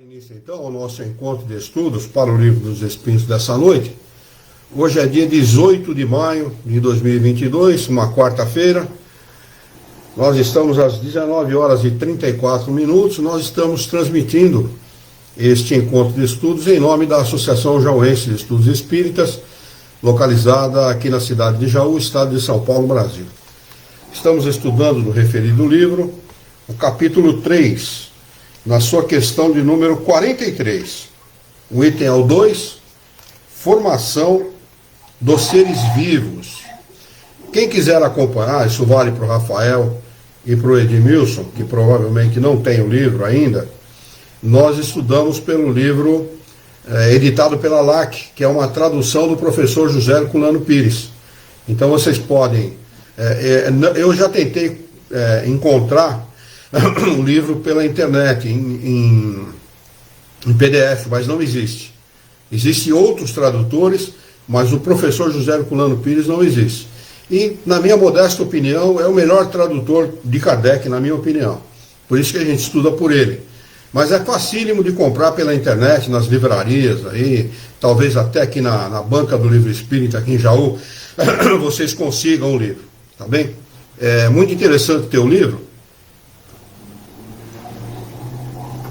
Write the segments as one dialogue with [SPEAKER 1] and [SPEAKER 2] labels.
[SPEAKER 1] Início então ao nosso encontro de estudos para o Livro dos Espíritos dessa noite. Hoje é dia 18 de maio de 2022, uma quarta-feira. Nós estamos às 19 horas e 34 minutos. Nós estamos transmitindo este encontro de estudos em nome da Associação Jauense de Estudos Espíritas, localizada aqui na cidade de Jaú, estado de São Paulo, Brasil. Estamos estudando no referido livro o capítulo 3, na sua questão de número 43. O item é o 2, formação dos seres vivos. Quem quiser acompanhar, isso vale para o Rafael e para o Edmilson, que provavelmente não tem o livro ainda. Nós estudamos pelo livro editado pela LAC, que é uma tradução do professor José Herculano Pires. Então vocês podem... eu já tentei encontrar o livro pela internet, em PDF, mas não existe. Existem outros tradutores, mas o professor José Herculano Pires não existe. E, na minha modesta opinião, é o melhor tradutor de Kardec, na minha opinião. Por isso que a gente estuda por ele. Mas é facílimo de comprar pela internet, nas livrarias, aí, talvez até aqui na banca do Livro Espírita, aqui em Jaú, vocês consigam o livro, tá bem? É muito interessante ter o livro,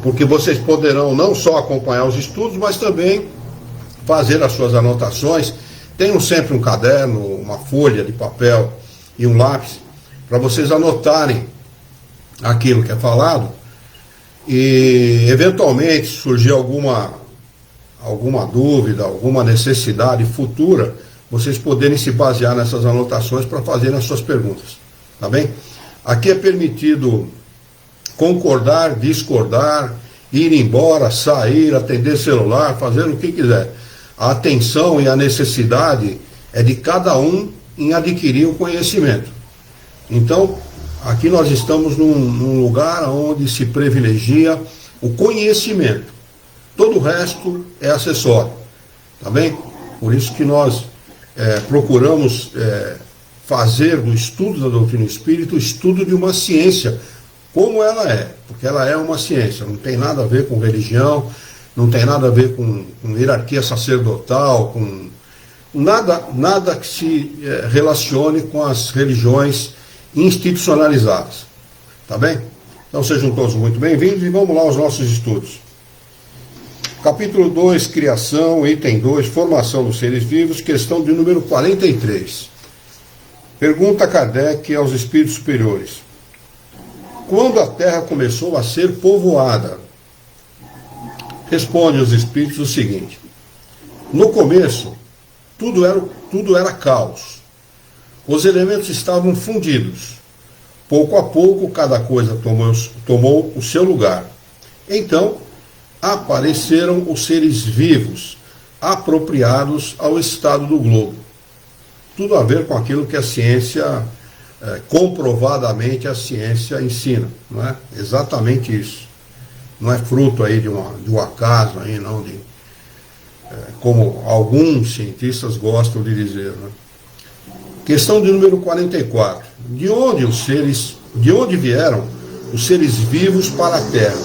[SPEAKER 1] porque vocês poderão não só acompanhar os estudos, mas também fazer as suas anotações. Tenham sempre um caderno, uma folha de papel e um lápis, para vocês anotarem aquilo que é falado, e eventualmente surgir alguma dúvida, alguma necessidade futura, vocês poderem se basear nessas anotações para fazerem as suas perguntas, tá bem? Aqui é permitido concordar, discordar, ir embora, sair, atender celular, fazer o que quiser. A atenção e a necessidade é de cada um em adquirir o conhecimento. Então, aqui nós estamos num lugar onde se privilegia o conhecimento. Todo o resto é acessório, tá bem? Por isso que nós procuramos fazer do estudo da doutrina espírita o estudo de uma ciência, como ela é, porque ela é uma ciência, não tem nada a ver com religião, não tem nada a ver com hierarquia sacerdotal, com nada que se relacione com as religiões institucionalizadas, tá bem? Então sejam todos muito bem-vindos e vamos lá aos nossos estudos. Capítulo 2, Criação, item 2, Formação dos Seres Vivos, questão de número 43. Pergunta Kardec aos espíritos superiores: quando a Terra começou a ser povoada? Responde os espíritos o seguinte: no começo, tudo era caos. Os elementos estavam fundidos. Pouco a pouco, cada coisa tomou o seu lugar. Então, apareceram os seres vivos, apropriados ao estado do globo. Tudo a ver com aquilo que a ciência... comprovadamente a ciência ensina, não é? Exatamente isso. Não é fruto aí de um acaso aí, não, como alguns cientistas gostam de dizer, né? Questão de número 44. De onde vieram os seres vivos para a Terra?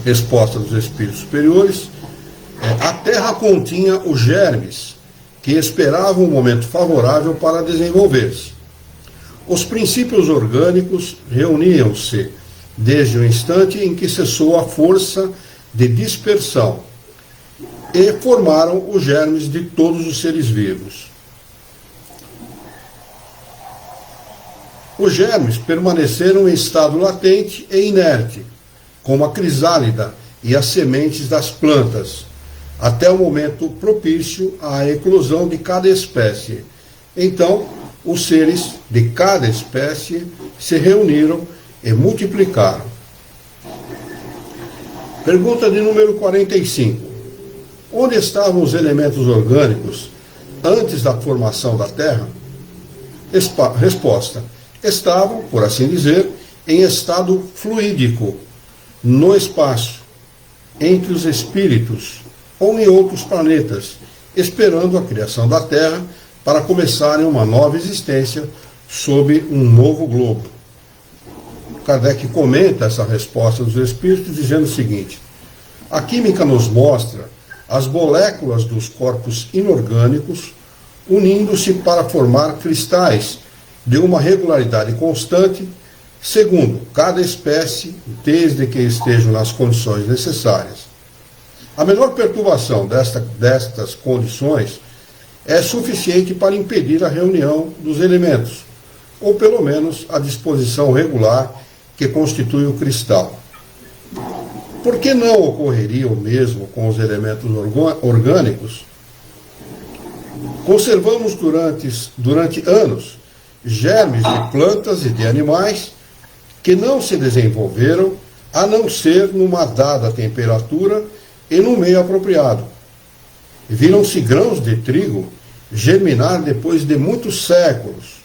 [SPEAKER 1] Resposta dos espíritos superiores: a Terra continha os germes que esperavam um momento favorável para desenvolver-se. Os princípios orgânicos reuniam-se desde o instante em que cessou a força de dispersão e formaram os germes de todos os seres vivos. Os germes permaneceram em estado latente e inerte, como a crisálida e as sementes das plantas, até o momento propício à eclosão de cada espécie. Então, os seres de cada espécie se reuniram e multiplicaram. Pergunta de número 45. Onde estavam os elementos orgânicos antes da formação da Terra? Resposta: estavam, por assim dizer, em estado fluídico, no espaço, entre os espíritos, ou em outros planetas, esperando a criação da Terra para começarem uma nova existência sob um novo globo. Kardec comenta essa resposta dos espíritos dizendo o seguinte: a química nos mostra as moléculas dos corpos inorgânicos unindo-se para formar cristais de uma regularidade constante, segundo cada espécie, desde que estejam nas condições necessárias. A menor perturbação destas condições é suficiente para impedir a reunião dos elementos, ou pelo menos a disposição regular que constitui o cristal. Por que não ocorreria o mesmo com os elementos orgânicos? Conservamos durante anos germes de plantas e de animais que não se desenvolveram a não ser numa dada temperatura e num meio apropriado. Viram-se grãos de trigo germinar depois de muitos séculos.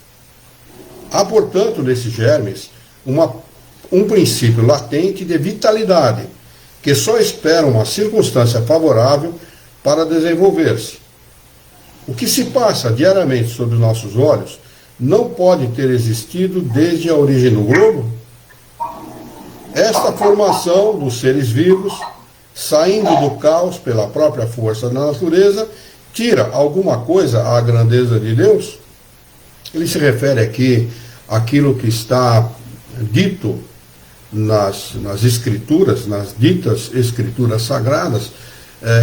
[SPEAKER 1] Há, portanto, nesses germes um princípio latente de vitalidade, que só espera uma circunstância favorável para desenvolver-se. O que se passa diariamente sob os nossos olhos não pode ter existido desde a origem do globo? Esta formação dos seres vivos, saindo do caos pela própria força da natureza, tira alguma coisa à grandeza de Deus? Ele se refere aqui àquilo que está dito nas escrituras, nas ditas escrituras sagradas,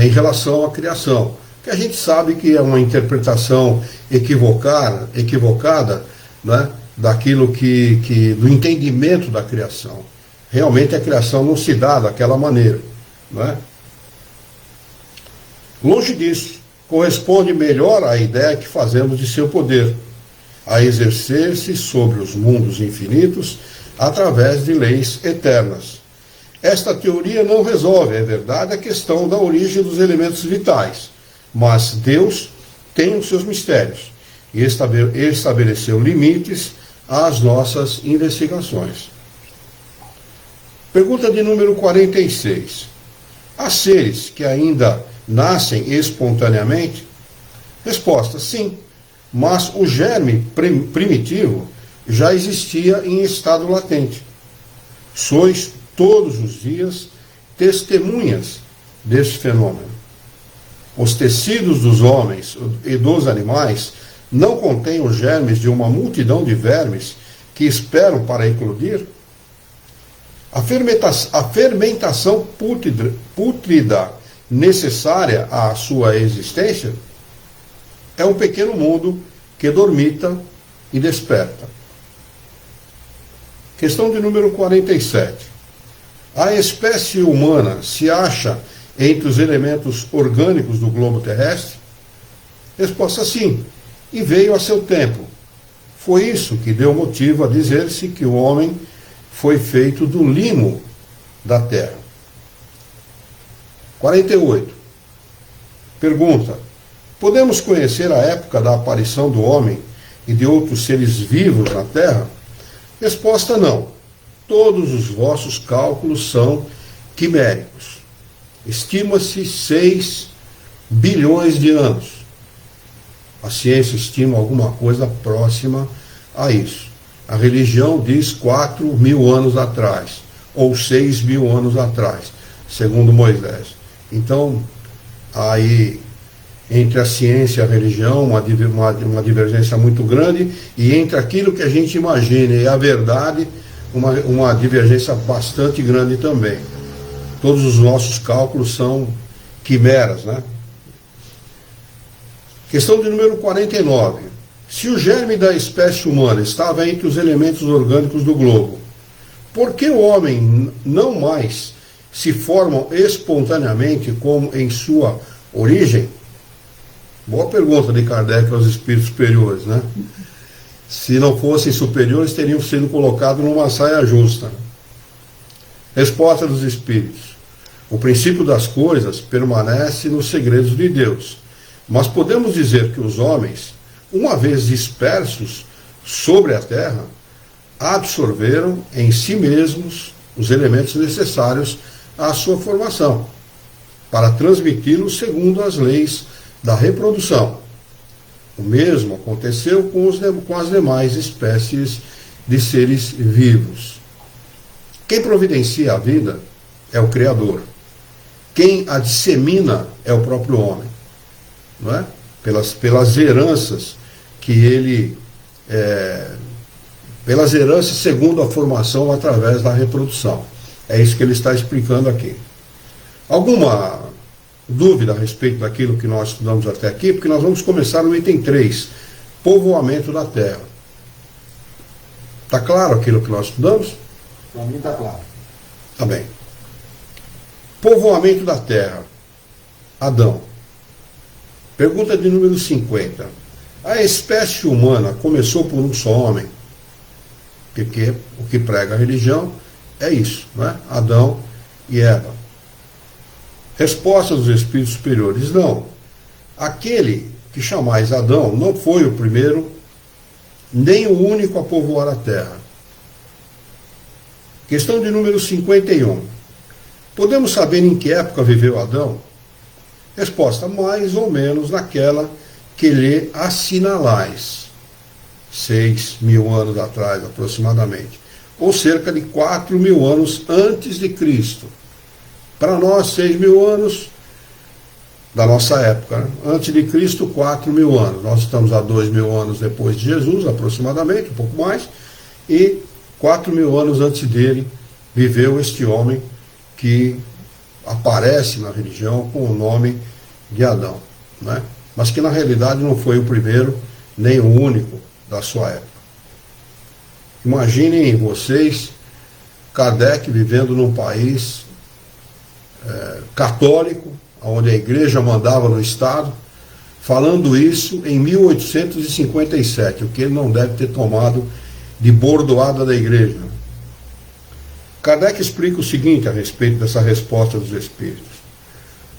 [SPEAKER 1] em relação à criação, que a gente sabe que é uma interpretação equivocada, né, daquilo do entendimento da criação. Realmente a criação não se dá daquela maneira, né? Longe disso, corresponde melhor à ideia que fazemos de seu poder, a exercer-se sobre os mundos infinitos através de leis eternas. Esta teoria não resolve, é verdade, a questão da origem dos elementos vitais, mas Deus tem os seus mistérios e estabeleceu limites às nossas investigações. Pergunta de número 46. Há seres que ainda nascem espontaneamente? Resposta: sim, mas o germe primitivo já existia em estado latente. Sois todos os dias testemunhas desse fenômeno. Os tecidos dos homens e dos animais não contêm os germes de uma multidão de vermes que esperam para eclodir? A fermentação pútrida necessária à sua existência é um pequeno mundo que dormita e desperta. Questão de número 47. A espécie humana se acha entre os elementos orgânicos do globo terrestre? Resposta: sim, e veio a seu tempo. Foi isso que deu motivo a dizer-se que o homem foi feito do limo da terra. 48. Pergunta: podemos conhecer a época da aparição do homem e de outros seres vivos na terra? Resposta: não. Todos os vossos cálculos são quiméricos. Estima-se 6 bilhões de anos. A ciência estima alguma coisa próxima a isso. A religião diz 4.000 anos atrás, ou 6.000 anos atrás, segundo Moisés. Então, aí, entre a ciência e a religião, uma divergência muito grande, e entre aquilo que a gente imagina e a verdade, uma divergência bastante grande também. Todos os nossos cálculos são quimeras, né? Questão de número 49. Se o germe da espécie humana estava entre os elementos orgânicos do globo, por que o homem não mais se formam espontaneamente como em sua origem? Boa pergunta de Kardec aos espíritos superiores, né? Se não fossem superiores, teriam sido colocados numa saia justa. Resposta dos espíritos: o princípio das coisas permanece nos segredos de Deus, mas podemos dizer que os homens, uma vez dispersos sobre a terra, absorveram em si mesmos os elementos necessários à sua formação, para transmiti-los segundo as leis da reprodução. O mesmo aconteceu com as demais espécies de seres vivos. Quem providencia a vida é o Criador. Quem a dissemina é o próprio homem, não é? Pelas heranças que ele... pelas heranças segundo a formação através da reprodução. É isso que ele está explicando aqui. Alguma dúvida a respeito daquilo que nós estudamos até aqui? Porque nós vamos começar no item 3, povoamento da terra. Está claro aquilo que nós estudamos?
[SPEAKER 2] Para mim está claro.
[SPEAKER 1] Tá bem. Povoamento da terra. Adão. Pergunta de número 50. A espécie humana começou por um só homem? Porque o que prega a religião é isso, não é? Adão e Eva. Resposta dos espíritos superiores: não. Aquele que chamais Adão não foi o primeiro, nem o único a povoar a terra. Questão de número 51. Podemos saber em que época viveu Adão? Resposta: mais ou menos naquela que lhe assinalais. 6.000 anos atrás, aproximadamente. Ou cerca de 4.000 anos antes de Cristo. Para nós, 6.000 anos da nossa época, né? Antes de Cristo, 4.000 anos. Nós estamos a 2.000 anos depois de Jesus, aproximadamente, um pouco mais, e 4.000 anos antes dele viveu este homem que aparece na religião com o nome de Adão, né? Mas que na realidade não foi o primeiro, nem o único da sua época. Imaginem vocês Kardec vivendo num país católico, onde a igreja mandava no Estado, falando isso em 1857, o que ele não deve ter tomado de bordoada da igreja. Kardec explica o seguinte a respeito dessa resposta dos espíritos.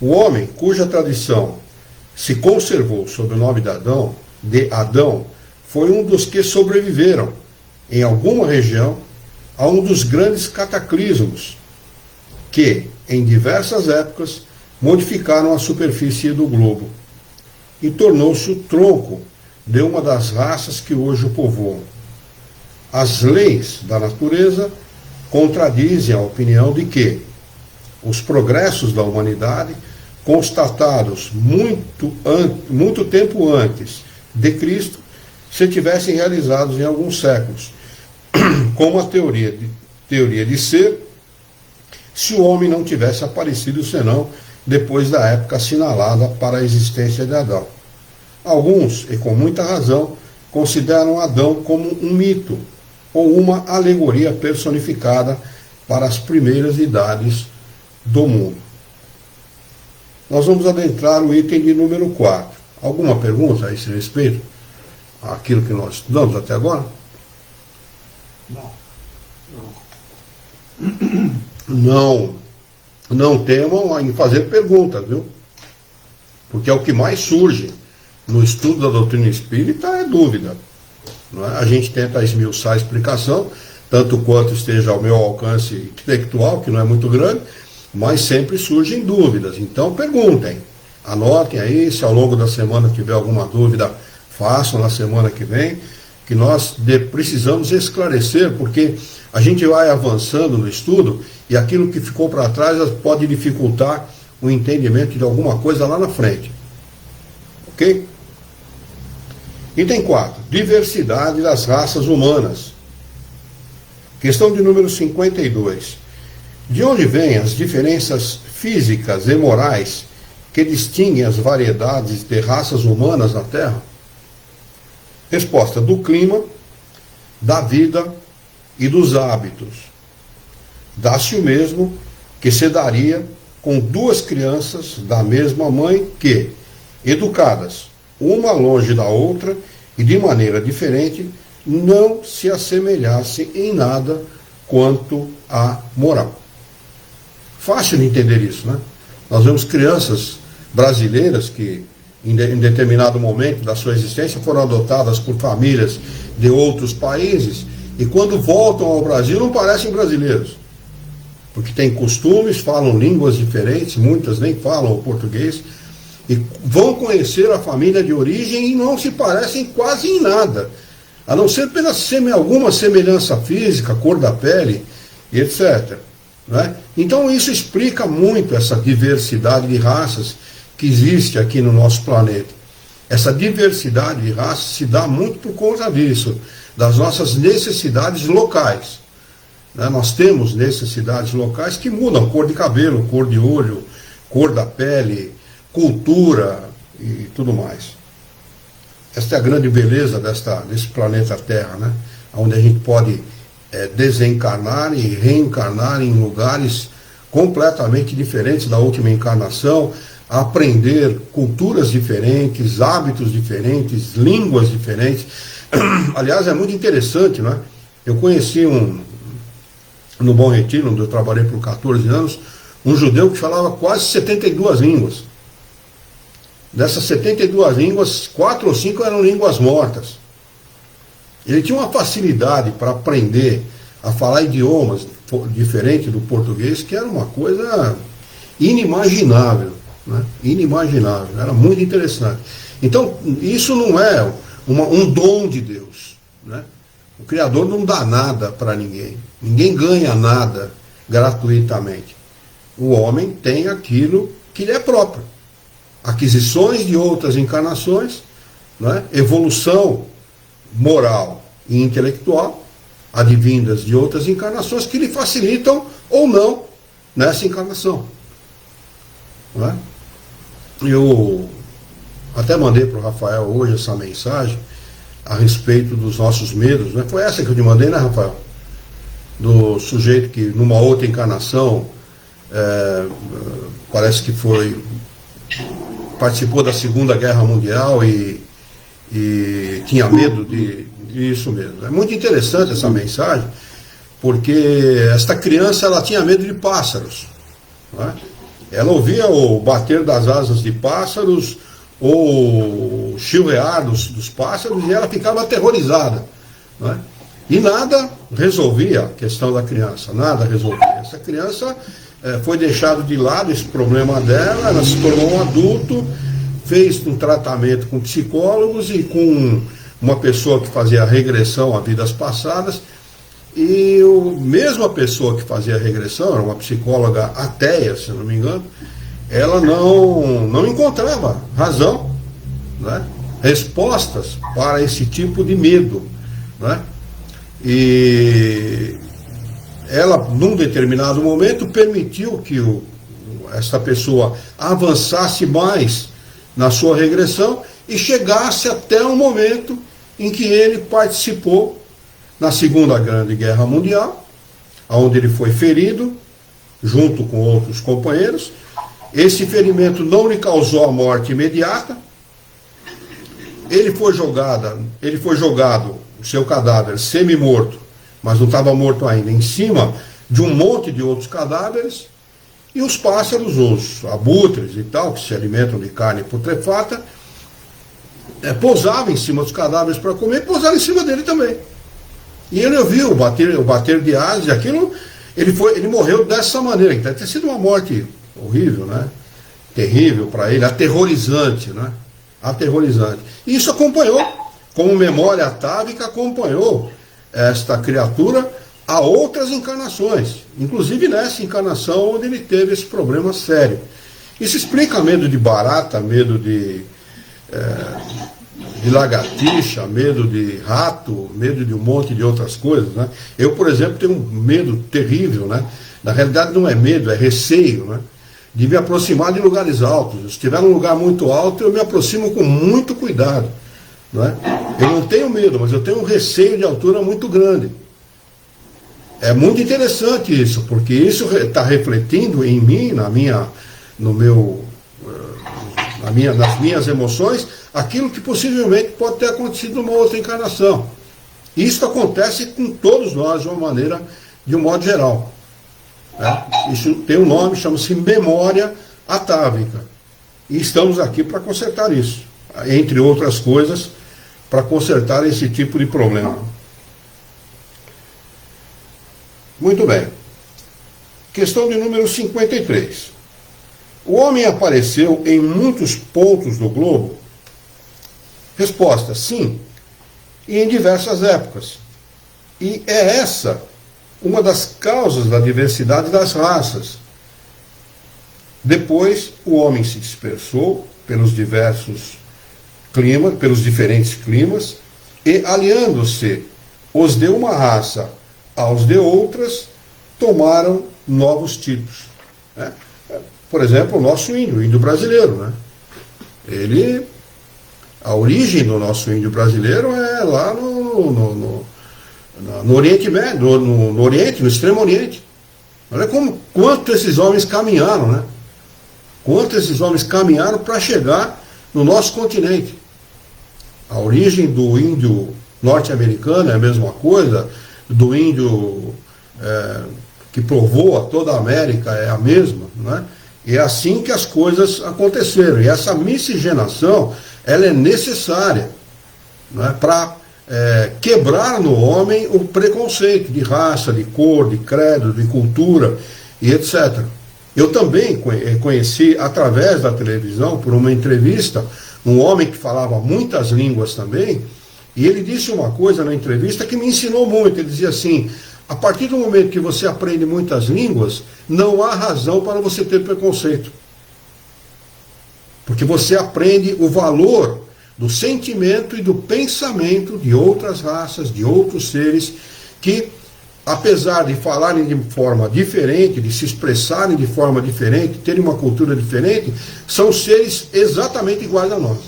[SPEAKER 1] O homem cuja tradição se conservou sob o nome de Adão, foi um dos que sobreviveram, em alguma região, a um dos grandes cataclismos que, em diversas épocas, modificaram a superfície do globo e tornou-se o tronco de uma das raças que hoje o povoam. As leis da natureza contradizem a opinião de que os progressos da humanidade, constatados muito tempo antes de Cristo, se tivessem realizados em alguns séculos, como a teoria de ser, se o homem não tivesse aparecido senão depois da época assinalada para a existência de Adão. Alguns, e com muita razão, consideram Adão como um mito ou uma alegoria personificada para as primeiras idades do mundo. Nós vamos adentrar o item de número 4. Alguma pergunta a esse respeito? Aquilo que nós estudamos até agora? Não temam em fazer perguntas, viu? Porque é o que mais surge no estudo da doutrina espírita é dúvida. Não é? A gente tenta esmiuçar a explicação, tanto quanto esteja ao meu alcance intelectual, que não é muito grande, mas sempre surgem dúvidas. Então perguntem, anotem aí, se ao longo da semana tiver alguma dúvida, façam na semana que vem, que nós precisamos esclarecer, porque a gente vai avançando no estudo e aquilo que ficou para trás pode dificultar o entendimento de alguma coisa lá na frente. Ok? Item 4. Diversidade das raças humanas. Questão de número 52. De onde vêm as diferenças físicas e morais que distinguem as variedades de raças humanas na Terra? Resposta: do clima, da vida e dos hábitos. Dá-se o mesmo que se daria com duas crianças da mesma mãe que, educadas uma longe da outra e de maneira diferente, não se assemelhassem em nada quanto à moral. Fácil de entender isso, né? Nós vemos crianças brasileiras que, em determinado momento da sua existência, foram adotadas por famílias de outros países e quando voltam ao Brasil não parecem brasileiros, porque têm costumes, falam línguas diferentes, muitas nem falam o português, e vão conhecer a família de origem e não se parecem quase em nada, a não ser pela alguma semelhança física, cor da pele e etc. Né? Então isso explica muito essa diversidade de raças que existe aqui no nosso planeta. Essa diversidade de raças se dá muito por conta disso, das nossas necessidades locais. Né? Nós temos necessidades locais que mudam: cor de cabelo, cor de olho, cor da pele, cultura e tudo mais. Esta é a grande beleza desse planeta Terra, né? Onde a gente pode desencarnar e reencarnar em lugares completamente diferentes da última encarnação, aprender culturas diferentes, hábitos diferentes, línguas diferentes. Aliás, é muito interessante, né? Eu conheci no Bom Retiro, onde eu trabalhei por 14 anos, um judeu que falava quase 72 línguas. Dessas 72 línguas, 4 ou 5 eram línguas mortas. Ele tinha uma facilidade para aprender a falar idiomas diferentes do português, que era uma coisa inimaginável, né? Inimaginável, era muito interessante. Então, isso não é um dom de Deus, né? O Criador não dá nada para ninguém. Ninguém ganha nada gratuitamente. O homem tem aquilo que lhe é próprio. Aquisições de outras encarnações, né? Evolução moral e intelectual, advindas de outras encarnações que lhe facilitam ou não nessa encarnação. Não é? Eu até mandei para o Rafael hoje essa mensagem a respeito dos nossos medos, né? Foi essa que eu te mandei, né, Rafael? Do sujeito que numa outra encarnação parece que participou da Segunda Guerra Mundial e tinha medo disso mesmo. É muito interessante essa mensagem, porque esta criança ela tinha medo de pássaros. Não é? Ela ouvia o bater das asas de pássaros, ou o chilrear dos pássaros, e ela ficava aterrorizada. Não é? E nada resolvia a questão da criança, nada resolvia. Essa criança foi deixado de lado, esse problema dela, ela se tornou um adulto, fez um tratamento com psicólogos e com uma pessoa que fazia regressão a vidas passadas, e mesmo a pessoa que fazia regressão, era uma psicóloga ateia, se não me engano, ela não encontrava razão, né? Respostas para esse tipo de medo, né? E ela, num determinado momento, permitiu que essa pessoa avançasse mais na sua regressão e chegasse até o momento em que ele participou na Segunda Grande Guerra Mundial, onde ele foi ferido, junto com outros companheiros. Esse ferimento não lhe causou a morte imediata. Ele foi jogado, o seu cadáver semi-morto, mas não estava morto ainda, em cima de um monte de outros cadáveres, e os pássaros, os abutres e tal, que se alimentam de carne putrefata, pousavam em cima dos cadáveres para comer, e pousaram em cima dele também. E ele ouviu o bater de asas, e aquilo, ele morreu dessa maneira. Deve ter sido uma morte horrível, né? Terrível para ele, aterrorizante, né? Aterrorizante. E isso acompanhou, como memória atávica, acompanhou esta criatura a outras encarnações, inclusive nessa encarnação onde ele teve esse problema sério. Isso explica medo de barata, medo de lagartixa, medo de rato, medo de um monte de outras coisas, né? Eu, por exemplo, tenho um medo terrível, né? Na realidade não é medo, é receio, né? De me aproximar de lugares altos. Se estiver num lugar muito alto, eu me aproximo com muito cuidado, né? Eu não tenho medo, mas eu tenho um receio de altura muito grande. É muito interessante isso, porque isso está refletindo em mim, nas minhas emoções, aquilo que possivelmente pode ter acontecido numa outra encarnação. Isso acontece com todos nós de uma maneira, de um modo geral. Isso tem um nome, chama-se memória atávica. E estamos aqui para consertar isso, entre outras coisas, para consertar esse tipo de problema. Muito bem. Questão de número 53. O homem apareceu em muitos pontos do globo? Resposta: sim, e em diversas épocas. E é essa uma das causas da diversidade das raças. Depois, o homem se dispersou pelos diversos climas, pelos diferentes climas, e aliando-se os de uma raça aos de outras, tomaram novos tipos. Né? Por exemplo, o nosso índio, o índio brasileiro. Né? A origem do nosso índio brasileiro é lá no Oriente Médio, no Oriente, no Extremo Oriente. Olha quanto esses homens caminharam, né? Quanto esses homens caminharam para chegar no nosso continente. A origem do índio norte-americano é a mesma coisa, do índio que povoa toda a América é a mesma, né? E é assim que as coisas aconteceram. E essa miscigenação, ela é necessária, né, para quebrar no homem o preconceito de raça, de cor, de credo, de cultura e etc. Eu também conheci, através da televisão, por uma entrevista, um homem que falava muitas línguas também, e ele disse uma coisa na entrevista que me ensinou muito. Ele dizia assim: a partir do momento que você aprende muitas línguas, não há razão para você ter preconceito. Porque você aprende o valor do sentimento e do pensamento de outras raças, de outros seres, que, apesar de falarem de forma diferente, de se expressarem de forma diferente, terem uma cultura diferente, são seres exatamente iguais a nós.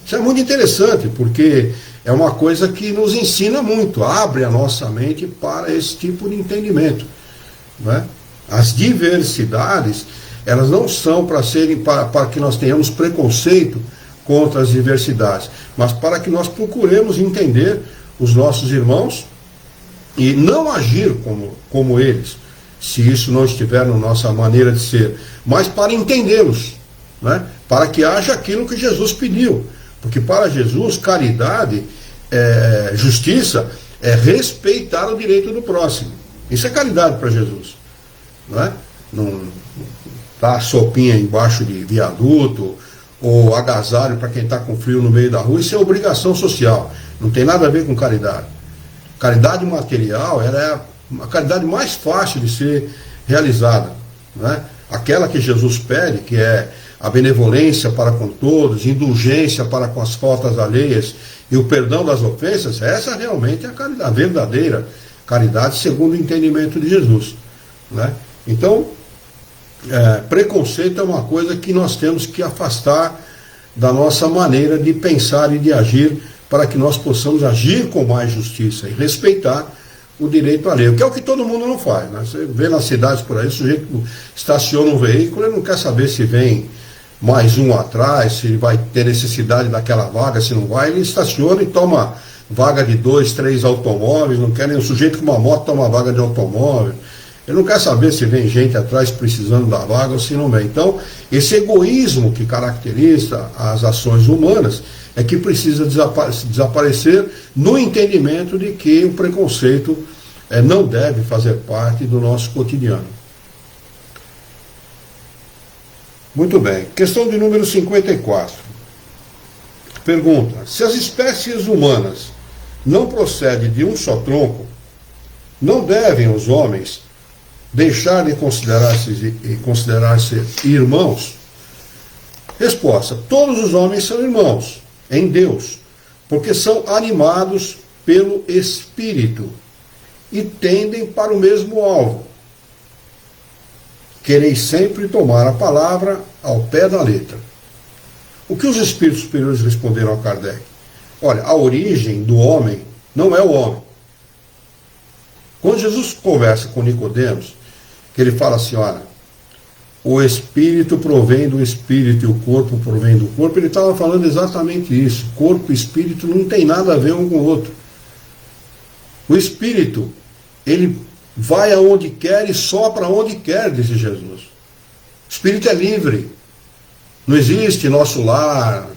[SPEAKER 1] Isso é muito interessante, porque é uma coisa que nos ensina muito, abre a nossa mente para esse tipo de entendimento. Né? As diversidades, elas não são para que nós tenhamos preconceito contra as diversidades, mas para que nós procuremos entender os nossos irmãos e não agir como eles, se isso não estiver na nossa maneira de ser, mas para entendê-los, né? Para que haja aquilo que Jesus pediu, porque para Jesus caridade, justiça, é respeitar o direito do próximo. Isso é caridade para Jesus, não é? Não dar sopinha embaixo de viaduto, ou agasalho para quem está com frio no meio da rua. Isso é obrigação social, não tem nada a ver com caridade. Caridade material, ela é a caridade mais fácil de ser realizada, né? Aquela que Jesus pede, que é a benevolência para com todos, indulgência para com as faltas alheias e o perdão das ofensas, essa realmente é a caridade, a verdadeira caridade segundo o entendimento de Jesus, né? Então, preconceito é uma coisa que nós temos que afastar da nossa maneira de pensar e de agir, para que nós possamos agir com mais justiça e respeitar o direito alheio, que é o que todo mundo não faz, né? Você vê nas cidades por aí, o sujeito estaciona um veículo, ele não quer saber se vem mais um atrás, se vai ter necessidade daquela vaga, se não vai, ele estaciona e toma vaga de 2, 3 automóveis, não quer nem o sujeito com uma moto toma vaga de automóvel. Ele não quer saber se vem gente atrás precisando da vaga ou se não vem. Então, esse egoísmo que caracteriza as ações humanas é que precisa desaparecer no entendimento de que o preconceito não deve fazer parte do nosso cotidiano. Muito bem. Questão de número 54. Pergunta: se as espécies humanas não procedem de um só tronco, não devem os homens deixar de considerar-se irmãos? Resposta: todos os homens são irmãos em Deus, porque são animados pelo Espírito e tendem para o mesmo alvo. Quereis sempre tomar a palavra ao pé da letra. O que os espíritos superiores responderam a Kardec? Olha, a origem do homem não é o homem. Quando Jesus conversa com Nicodemos, que ele fala assim: olha, o espírito provém do espírito e o corpo provém do corpo, ele estava falando exatamente isso. Corpo e espírito não tem nada a ver um com o outro. O espírito, ele vai aonde quer e sopra aonde quer, disse Jesus. O espírito é livre. Não existe nosso lar,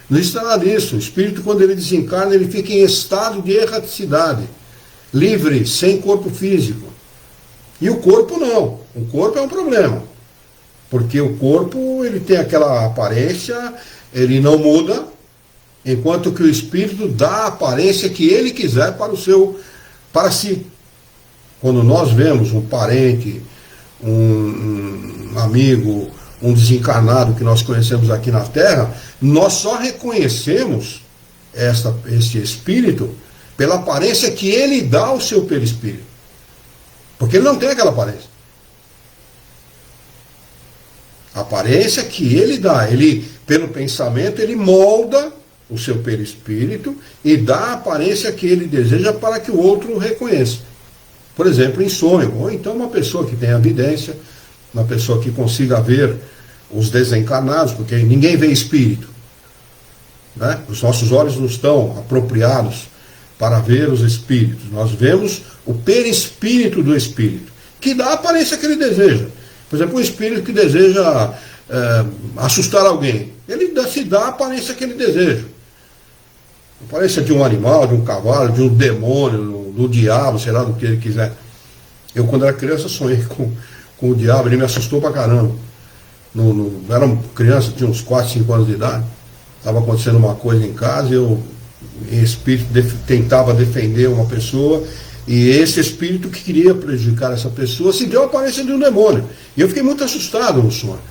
[SPEAKER 1] não existe nada disso. O espírito, quando ele desencarna, ele fica em estado de erraticidade, livre, sem corpo físico. E o corpo não. O corpo é um problema. Porque o corpo, ele tem aquela aparência, ele não muda, enquanto que o espírito dá a aparência que ele quiser para si. Quando nós vemos um parente, um amigo, um desencarnado que nós conhecemos aqui na Terra, nós só reconhecemos este espírito pela aparência que ele dá ao seu perispírito. Porque ele não tem aquela aparência. A aparência que ele dá, ele, pelo pensamento, ele molda o seu perispírito e dá a aparência que ele deseja para que o outro o reconheça. Por exemplo, em sonho, ou então uma pessoa que tenha vidência, uma pessoa que consiga ver os desencarnados, porque ninguém vê espírito, né? Os nossos olhos não estão apropriados para ver os espíritos. Nós vemos o perispírito do espírito, que dá a aparência que ele deseja. Por exemplo, um espírito que deseja assustar alguém, ele se dá a aparência que ele deseja. A aparência de um animal, de um cavalo, de um demônio, do diabo, sei lá do que ele quiser. Eu, quando era criança, sonhei com o diabo, ele me assustou pra caramba. Era uma criança, tinha uns 4, 5 anos de idade. Estava acontecendo uma coisa em casa e eu, em espírito, tentava defender uma pessoa, e esse espírito que queria prejudicar essa pessoa se deu a aparência de um demônio. E eu fiquei muito assustado no sonho.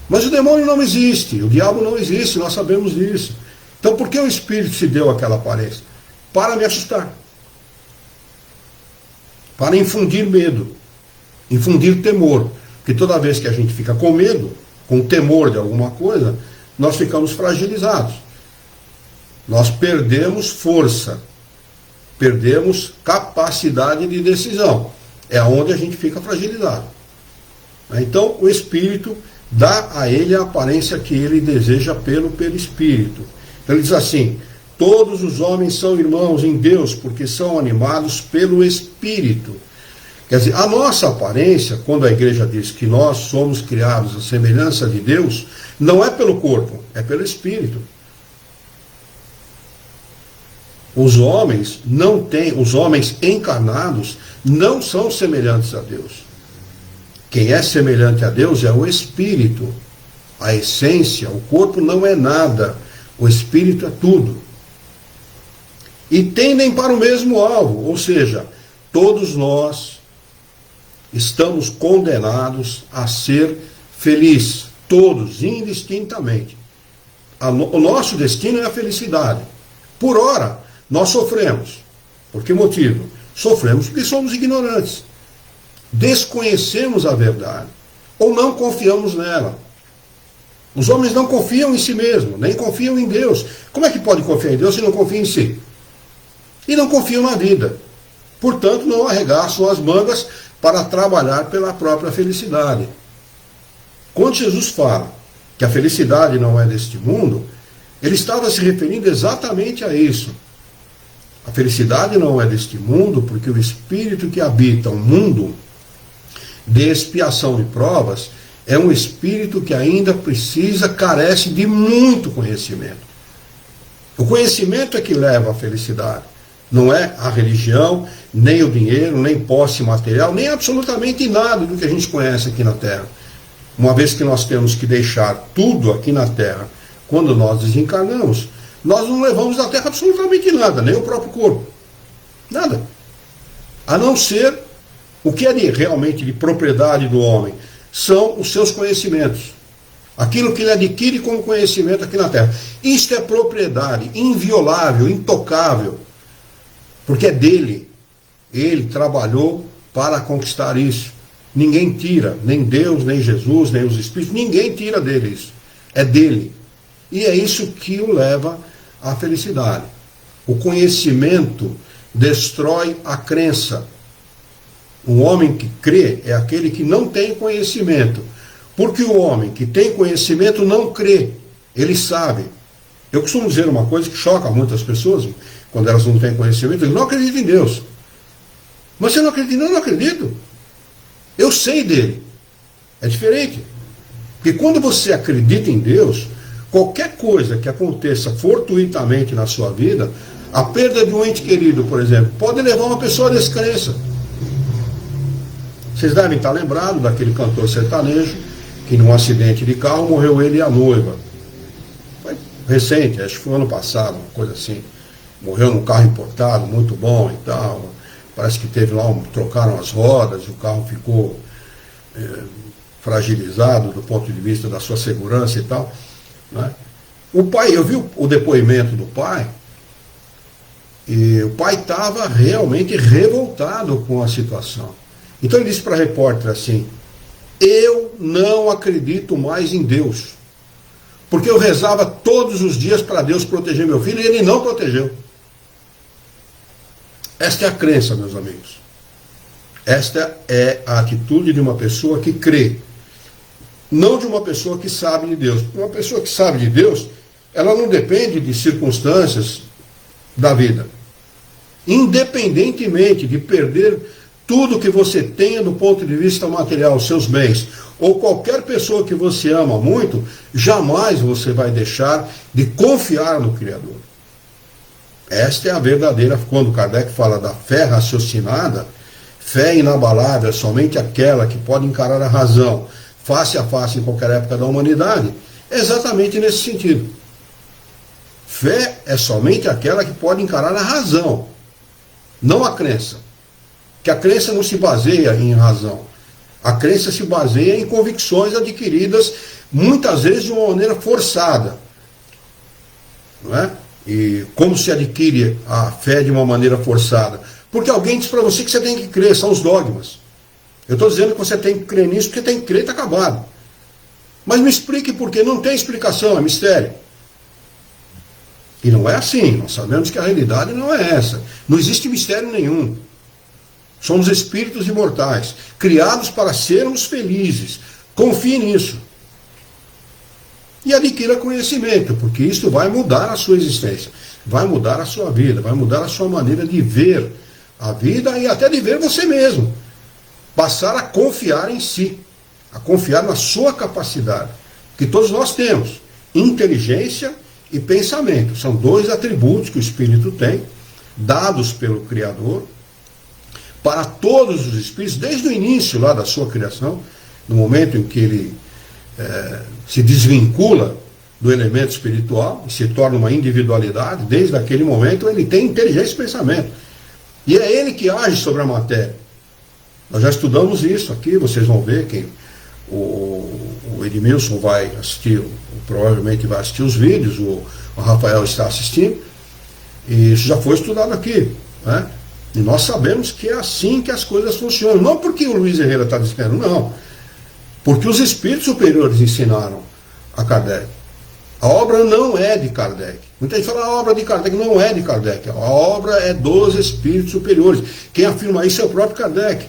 [SPEAKER 1] Mas o demônio não existe, o diabo não existe, nós sabemos disso. Então por que o espírito se deu aquela aparência? Para me assustar. Para infundir medo, infundir temor. Porque toda vez que a gente fica com medo, com temor de alguma coisa, nós ficamos fragilizados. Nós perdemos força, perdemos capacidade de decisão. É onde a gente fica fragilizado. Então o espírito dá a ele a aparência que ele deseja pelo perispírito. Então ele diz assim: todos os homens são irmãos em Deus, porque são animados pelo espírito. Quer dizer, a nossa aparência, quando a igreja diz que nós somos criados à semelhança de Deus, não é pelo corpo, é pelo espírito. Os homens não têm, os homens encarnados não são semelhantes a Deus. Quem é semelhante a Deus é o espírito, a essência. O corpo não é nada, o espírito é tudo. E tendem para o mesmo alvo, ou seja, todos nós estamos condenados a ser felizes, todos, indistintamente. O nosso destino é a felicidade. Por ora, nós sofremos. Por que motivo? Sofremos porque somos ignorantes. Desconhecemos a verdade, ou não confiamos nela. Os homens não confiam em si mesmos, nem confiam em Deus. Como é que pode confiar em Deus se não confia em si? E não confiam na vida. Portanto, não arregaçam as mangas para trabalhar pela própria felicidade. Quando Jesus fala que a felicidade não é deste mundo, ele estava se referindo exatamente a isso. A felicidade não é deste mundo, porque o espírito que habita o mundo de expiação e provas é um espírito que ainda carece de muito conhecimento. O conhecimento é que leva à felicidade. Não é a religião, nem o dinheiro, nem posse material, nem absolutamente nada do que a gente conhece aqui na Terra. Uma vez que nós temos que deixar tudo aqui na Terra, quando nós desencarnamos, nós não levamos da Terra absolutamente nada, nem o próprio corpo. Nada. A não ser o que é realmente de propriedade do homem, são os seus conhecimentos. Aquilo que ele adquire como conhecimento aqui na Terra. Isto é propriedade inviolável, intocável, porque é dele. Ele trabalhou para conquistar isso. Ninguém tira, nem Deus, nem Jesus, nem os Espíritos, ninguém tira dele isso. É dele. E é isso que o leva à felicidade. O conhecimento destrói a crença. Um homem que crê é aquele que não tem conhecimento. Porque o homem que tem conhecimento não crê. Ele sabe. Eu costumo dizer uma coisa que choca muitas pessoas, quando elas não têm conhecimento, eles não acreditam em Deus. Mas você não acredita? Não, eu não acredito. Eu sei dele. É diferente. Porque quando você acredita em Deus, qualquer coisa que aconteça fortuitamente na sua vida, a perda de um ente querido, por exemplo, pode levar uma pessoa à descrença. Vocês devem estar lembrados daquele cantor sertanejo, que num acidente de carro morreu ele e a noiva. Foi recente, acho que foi ano passado, uma coisa assim. Morreu num carro importado, muito bom e tal. parece que teve lá, trocaram as rodas, o carro ficou fragilizado do ponto de vista da sua segurança e tal, né? O pai, eu vi o depoimento do pai, e o pai estava realmente revoltado com a situação. Então ele disse para a repórter assim: eu não acredito mais em Deus, porque eu rezava todos os dias para Deus proteger meu filho e ele não protegeu. Esta é a crença, meus amigos. Esta é a atitude de uma pessoa que crê, não de uma pessoa que sabe de Deus. Uma pessoa que sabe de Deus, ela não depende de circunstâncias da vida. Independentemente de perder tudo que você tenha do ponto de vista material, seus bens, ou qualquer pessoa que você ama muito, jamais você vai deixar de confiar no Criador. Esta é a verdadeira, quando Kardec fala da fé raciocinada, fé inabalável é somente aquela que pode encarar a razão face a face em qualquer época da humanidade, é exatamente nesse sentido. Fé é somente aquela que pode encarar a razão, não a crença. Que a crença não se baseia em razão. A crença se baseia em convicções adquiridas, muitas vezes de uma maneira forçada. Não é? E como se adquire a fé de uma maneira forçada? Porque alguém diz para você que você tem que crer, são os dogmas. Eu estou dizendo que você tem que crer nisso, porque tem que crer, está acabado. Mas me explique por quê. Não tem explicação, é mistério. E não é assim, nós sabemos que a realidade não é essa. Não existe mistério nenhum. Somos espíritos imortais, criados para sermos felizes. Confie nisso. E adquira conhecimento, porque isso vai mudar a sua existência, vai mudar a sua vida, vai mudar a sua maneira de ver a vida e até de ver você mesmo. Passar a confiar em si, a confiar na sua capacidade, que todos nós temos, inteligência e pensamento. São dois atributos que o espírito tem, dados pelo Criador, para todos os espíritos, desde o início lá da sua criação, no momento em que ele se desvincula do elemento espiritual e se torna uma individualidade, desde aquele momento ele tem inteligência e pensamento. E é ele que age sobre a matéria. Nós já estudamos isso aqui, vocês vão ver que o Edmilson vai assistir, provavelmente vai assistir os vídeos, o Rafael está assistindo, e isso já foi estudado aqui, né? E nós sabemos que é assim que as coisas funcionam. Não porque o Luiz Herrera está dizendo, não. Porque os espíritos superiores ensinaram a Kardec. A obra não é de Kardec. Muita gente fala, a obra de Kardec não é de Kardec. A obra é dos espíritos superiores. Quem afirma isso é o próprio Kardec.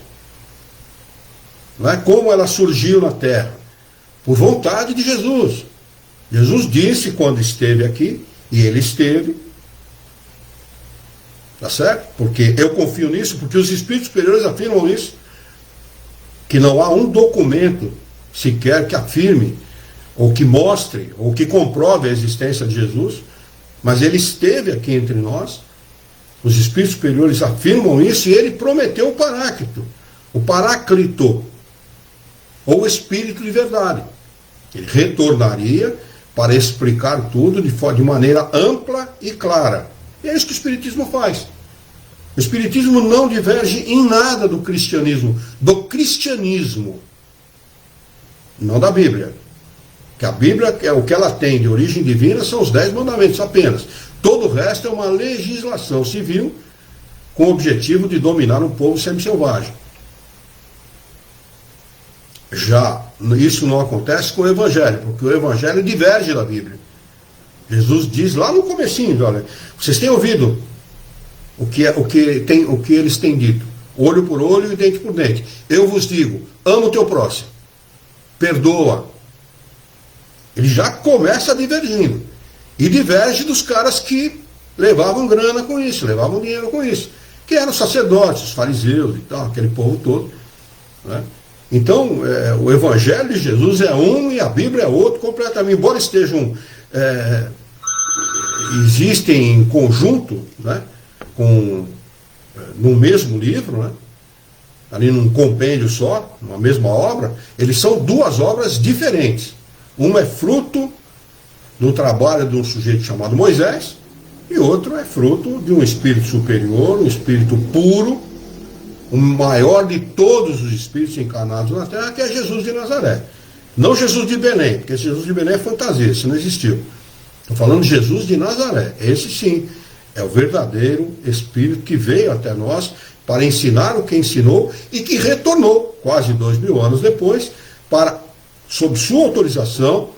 [SPEAKER 1] Não é como ela surgiu na Terra? Por vontade de Jesus. Jesus disse quando esteve aqui, e ele esteve. Tá certo? Porque eu confio nisso, porque os espíritos superiores afirmam isso. Que não há um documento sequer que afirme, ou que mostre, ou que comprove a existência de Jesus, mas ele esteve aqui entre nós, os espíritos superiores afirmam isso, e ele prometeu o Paráclito, o Paráclito, ou o Espírito de verdade. Ele retornaria para explicar tudo de maneira ampla e clara. E é isso que o Espiritismo faz. O Espiritismo não diverge em nada do cristianismo, não da Bíblia. Que a Bíblia, o que ela tem de origem divina, são os 10 mandamentos apenas. Todo o resto é uma legislação civil com o objetivo de dominar um povo semi-selvagem. Já isso não acontece com o Evangelho, porque o Evangelho diverge da Bíblia. Jesus diz lá no comecinho, olha, vocês têm ouvido o que eles têm dito, olho por olho e dente por dente. Eu vos digo, ama o teu próximo, perdoa. Ele já começa divergindo. E diverge dos caras que levavam grana com isso, levavam dinheiro com isso, que eram sacerdotes, os fariseus e tal, aquele povo todo, né? Então, o Evangelho de Jesus é um e a Bíblia é outro completamente, embora estejam, existem em conjunto, né, no mesmo livro, né, ali num compêndio só, numa mesma obra, eles são duas obras diferentes. Uma é fruto do trabalho de um sujeito chamado Moisés, e outro é fruto de um espírito superior, um espírito puro, o maior de todos os espíritos encarnados na Terra, que é Jesus de Nazaré. Não Jesus de Belém, porque Jesus de Belém é fantasia, isso não existiu. Estou falando de Jesus de Nazaré. Esse sim é o verdadeiro Espírito que veio até nós para ensinar o que ensinou e que retornou, quase 2000 anos depois, para, sob sua autorização,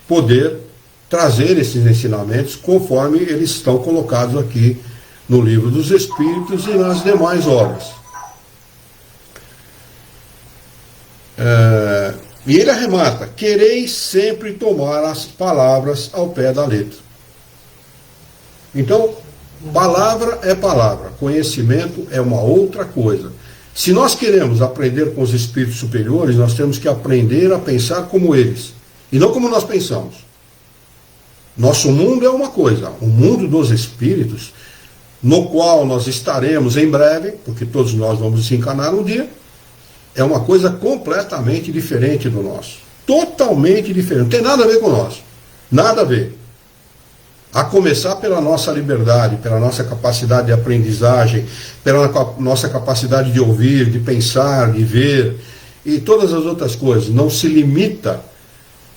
[SPEAKER 1] poder trazer esses ensinamentos conforme eles estão colocados aqui no Livro dos Espíritos e nas demais obras. E ele arremata: quereis sempre tomar as palavras ao pé da letra. Então, palavra é palavra, conhecimento é uma outra coisa. Se nós queremos aprender com os espíritos superiores, nós temos que aprender a pensar como eles, e não como nós pensamos. Nosso mundo é uma coisa, o mundo dos espíritos, no qual nós estaremos em breve, porque todos nós vamos desencarnar um dia, é uma coisa completamente diferente do nosso. Totalmente diferente. Não tem nada a ver com nós. Nada a ver. A começar pela nossa liberdade, pela nossa capacidade de aprendizagem, pela nossa capacidade de ouvir, de pensar, de ver, e todas as outras coisas. Não se limita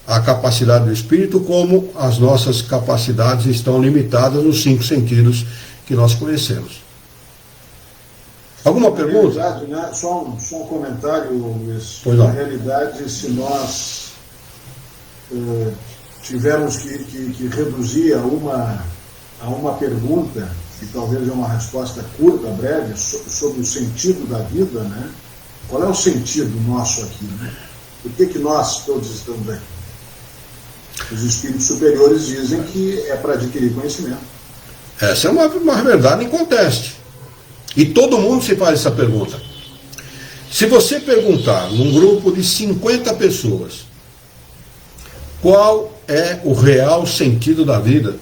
[SPEAKER 1] à capacidade do espírito como as nossas capacidades estão limitadas nos 5 sentidos que nós conhecemos. Alguma pergunta?
[SPEAKER 2] Realidade, né? Só um comentário, Luiz.
[SPEAKER 1] Pois não.
[SPEAKER 2] Na realidade, se nós tivermos que reduzir a uma pergunta, que talvez é uma resposta curta, breve, sobre o sentido da vida, né? Qual é o sentido nosso aqui? Né? Por que nós todos estamos aqui? Os espíritos superiores dizem que é para adquirir conhecimento.
[SPEAKER 1] Essa é uma verdade inconteste. E todo mundo se faz essa pergunta. Se você perguntar num grupo de 50 pessoas qual é o real sentido da vida,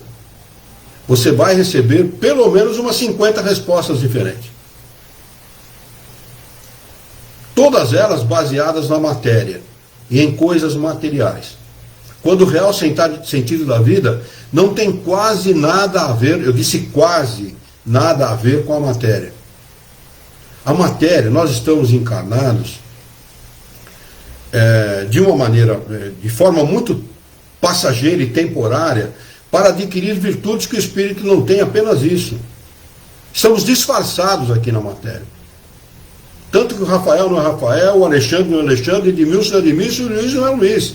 [SPEAKER 1] você vai receber pelo menos umas 50 respostas diferentes. Todas elas baseadas na matéria e em coisas materiais. Quando o real sentido da vida não tem quase nada a ver, eu disse quase nada a ver com a matéria. A matéria, nós estamos encarnados de forma muito passageira e temporária, para adquirir virtudes que o espírito não tem, apenas isso. Estamos disfarçados aqui na matéria. Tanto que o Rafael não é Rafael, o Alexandre não é Alexandre, o Edmilson não é Edmilson, o Luiz não é Luiz.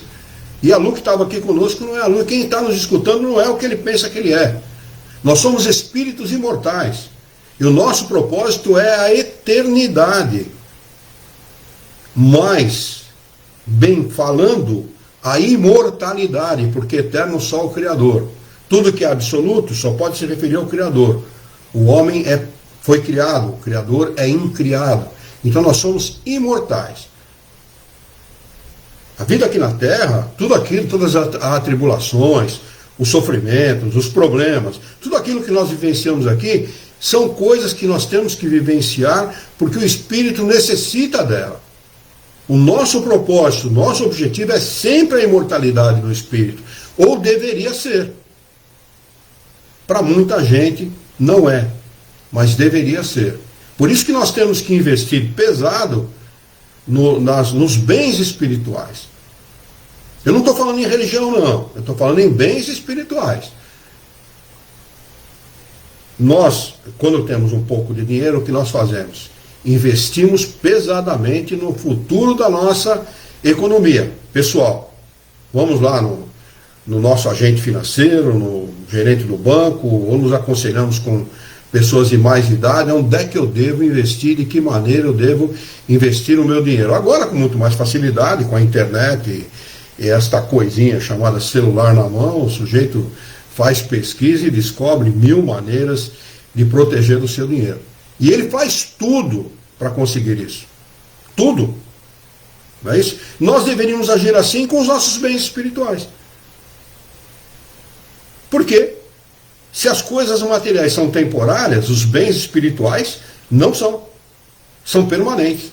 [SPEAKER 1] E a Lu que estava aqui conosco não é a Lu. Quem está nos escutando não é o que ele pensa que ele é. Nós somos espíritos imortais. E o nosso propósito é a eternidade. Mas, bem falando, a imortalidade, porque eterno só o Criador. Tudo que é absoluto só pode se referir ao Criador. O homem foi criado, o Criador é incriado. Então nós somos imortais. A vida aqui na Terra, tudo aquilo, todas as atribulações, os sofrimentos, os problemas, tudo aquilo que nós vivenciamos aqui, são coisas que nós temos que vivenciar porque o espírito necessita dela. O nosso propósito, o nosso objetivo é sempre a imortalidade do espírito, ou deveria ser. Para muita gente não é, mas deveria ser. Por isso que nós temos que investir pesado nos bens espirituais. Eu não estou falando em religião, não. Eu estou falando em bens espirituais. Nós, quando temos um pouco de dinheiro, o que nós fazemos? Investimos pesadamente no futuro da nossa economia pessoal. Vamos lá no nosso agente financeiro, no gerente do banco, ou nos aconselhamos com pessoas de mais idade, onde é que eu devo investir, de que maneira eu devo investir o meu dinheiro. Agora, com muito mais facilidade, com a internet e esta coisinha chamada celular na mão, o sujeito faz pesquisa e descobre 1000 maneiras de proteger o seu dinheiro. E ele faz tudo para conseguir isso. Tudo. Não é isso? Nós deveríamos agir assim com os nossos bens espirituais. Por quê? Se as coisas materiais são temporárias, os bens espirituais não são. São permanentes.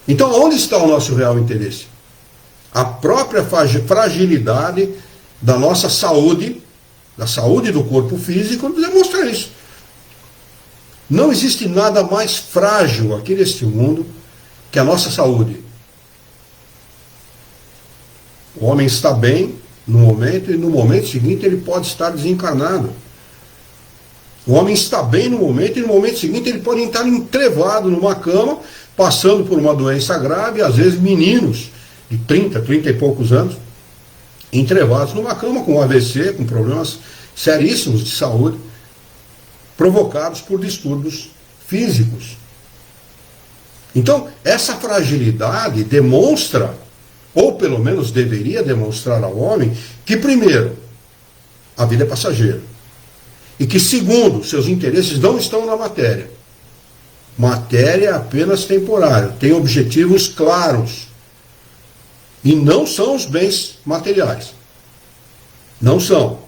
[SPEAKER 1] Então, onde está o nosso real interesse? A própria fragilidade da nossa saúde, da saúde do corpo físico, demonstra isso. Não existe nada mais frágil aqui neste mundo que a nossa saúde. O homem está bem no momento e no momento seguinte ele pode estar desencarnado. O homem está bem no momento e no momento seguinte ele pode estar entrevado numa cama, passando por uma doença grave, às vezes meninos de 30 e poucos anos, entrevados numa cama com AVC, com problemas seríssimos de saúde, provocados por distúrbios físicos. Então, essa fragilidade demonstra, ou pelo menos deveria demonstrar ao homem, que primeiro, a vida é passageira. E que segundo, seus interesses não estão na matéria. Matéria é apenas temporária, tem objetivos claros. E não são os bens materiais. Não são.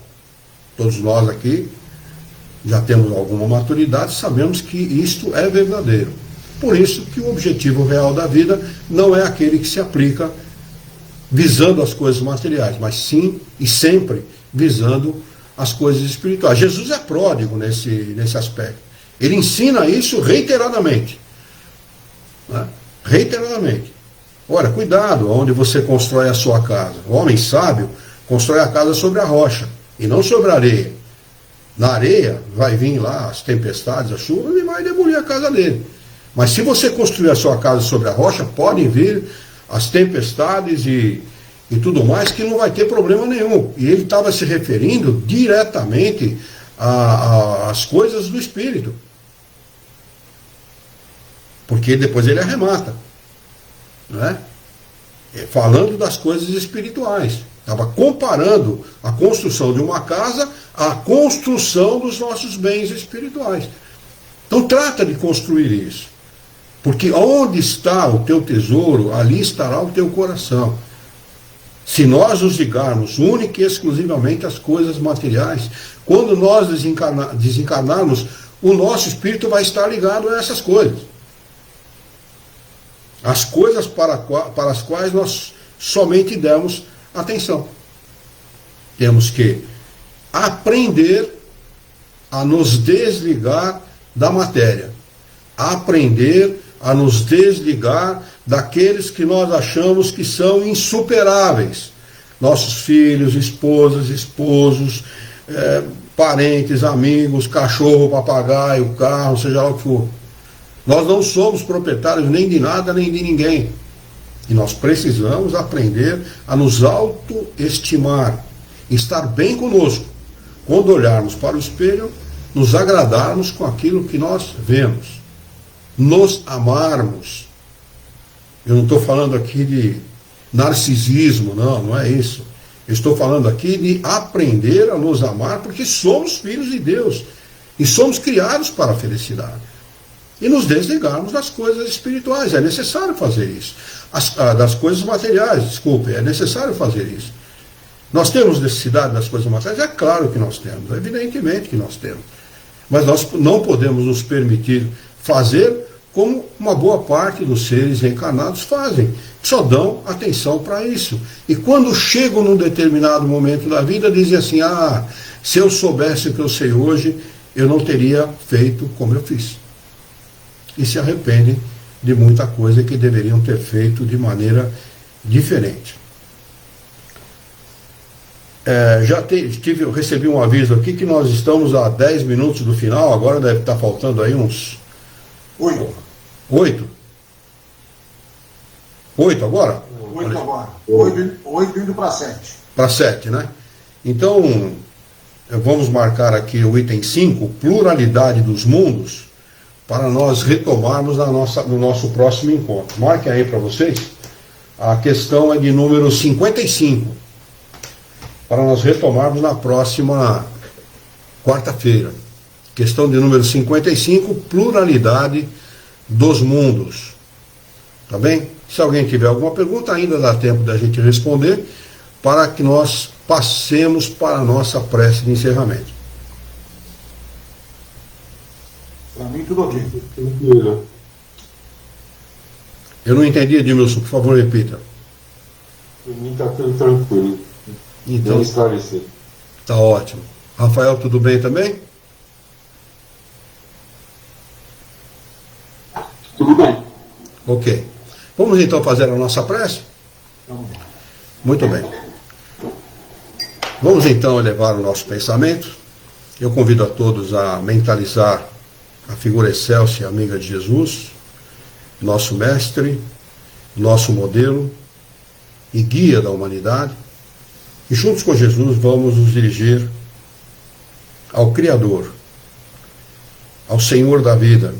[SPEAKER 1] Todos nós aqui já temos alguma maturidade, sabemos que isto é verdadeiro. Por isso que o objetivo real da vida não é aquele que se aplica visando as coisas materiais, mas sim e sempre visando as coisas espirituais. Jesus é pródigo nesse aspecto. Ele ensina isso reiteradamente. Né? Reiteradamente. Olha, cuidado onde você constrói a sua casa. O homem sábio constrói a casa sobre a rocha e não sobre a areia. Na areia vai vir lá as tempestades, a chuva e vai demolir a casa dele. Mas se você construir a sua casa sobre a rocha, podem vir as tempestades e tudo mais, que não vai ter problema nenhum. E ele estava se referindo diretamente às coisas do espírito. Porque depois ele arremata. Né? Falando das coisas espirituais. Estava comparando a construção de uma casa à construção dos nossos bens espirituais. Então trata de construir isso. Porque onde está o teu tesouro, ali estará o teu coração. Se nós nos ligarmos única e exclusivamente às coisas materiais, quando nós desencarnarmos, o nosso espírito vai estar ligado a essas coisas. As coisas para as quais nós somente demos atenção. Temos que aprender a nos desligar da matéria. Aprender a nos desligar daqueles que nós achamos que são insuperáveis. Nossos filhos, esposas, esposos, parentes, amigos, cachorro, papagaio, carro, seja lá o que for. Nós não somos proprietários nem de nada, nem de ninguém. E nós precisamos aprender a nos autoestimar, estar bem conosco. Quando olharmos para o espelho, nos agradarmos com aquilo que nós vemos. Nos amarmos. Eu não estou falando aqui de narcisismo, não é isso. Eu estou falando aqui de aprender a nos amar, porque somos filhos de Deus. E somos criados para a felicidade. E nos desligarmos das coisas espirituais. É necessário fazer isso. Das coisas materiais, desculpe, é necessário fazer isso. Nós temos necessidade das coisas materiais? É claro que nós temos, evidentemente que nós temos. Mas nós não podemos nos permitir fazer como uma boa parte dos seres reencarnados fazem. Só dão atenção para isso. E quando chegam num determinado momento da vida, dizem assim, se eu soubesse o que eu sei hoje, eu não teria feito como eu fiz. E se arrependem de muita coisa que deveriam ter feito de maneira diferente. Eu recebi um aviso aqui que nós estamos a 10 minutos do final, agora deve estar faltando aí uns 8 agora?
[SPEAKER 2] 8 agora. 8 indo para 7.
[SPEAKER 1] Para 7, né? Então, vamos marcar aqui o item 5, pluralidade dos mundos, para nós retomarmos no nosso próximo encontro. Marquem aí para vocês. A questão é de número 55. Para nós retomarmos na próxima quarta-feira. Questão de número 55, pluralidade dos mundos. Tá bem? Se alguém tiver alguma pergunta, ainda dá tempo da gente responder, para que nós passemos para a nossa prece de encerramento.
[SPEAKER 2] Para mim, tudo ok.
[SPEAKER 1] Eu não entendi, Edmilson, por favor, repita.
[SPEAKER 3] Para mim está tudo tranquilo.
[SPEAKER 1] Então,
[SPEAKER 3] bem esclarecido.
[SPEAKER 1] Tá ótimo. Rafael, tudo bem também?
[SPEAKER 3] Tudo bem.
[SPEAKER 1] Ok. Vamos então fazer a nossa prece?
[SPEAKER 2] Vamos lá.
[SPEAKER 1] Muito bem. Vamos então elevar o nosso pensamento. Eu convido a todos a mentalizar a figura excelsa e amiga de Jesus, nosso mestre, nosso modelo e guia da humanidade. E juntos com Jesus vamos nos dirigir ao Criador, ao Senhor da vida,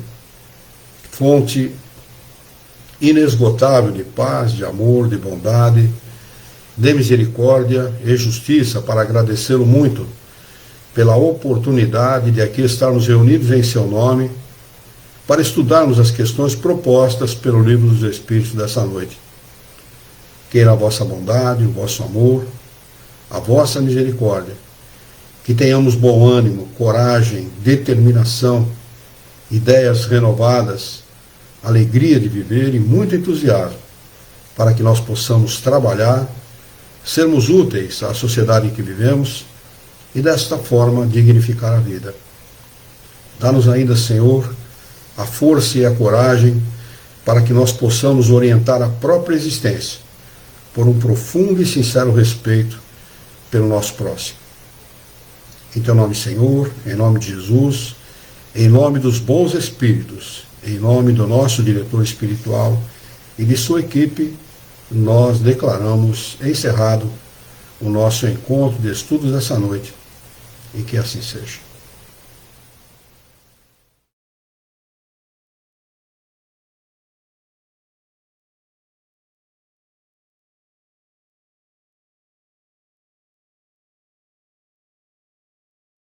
[SPEAKER 1] fonte inesgotável de paz, de amor, de bondade, de misericórdia e justiça, para agradecê-lo muito pela oportunidade de aqui estarmos reunidos em seu nome para estudarmos as questões propostas pelo Livro dos Espíritos dessa noite. Queira a vossa bondade, o vosso amor, a vossa misericórdia, que tenhamos bom ânimo, coragem, determinação, ideias renovadas, alegria de viver e muito entusiasmo, para que nós possamos trabalhar, sermos úteis à sociedade em que vivemos e desta forma dignificar a vida. Dá-nos ainda, Senhor, a força e a coragem para que nós possamos orientar a própria existência por um profundo e sincero respeito pelo nosso próximo. Em teu nome, Senhor, em nome de Jesus, em nome dos bons espíritos, em nome do nosso diretor espiritual e de sua equipe, nós declaramos encerrado o nosso encontro de estudos dessa noite, e que assim seja.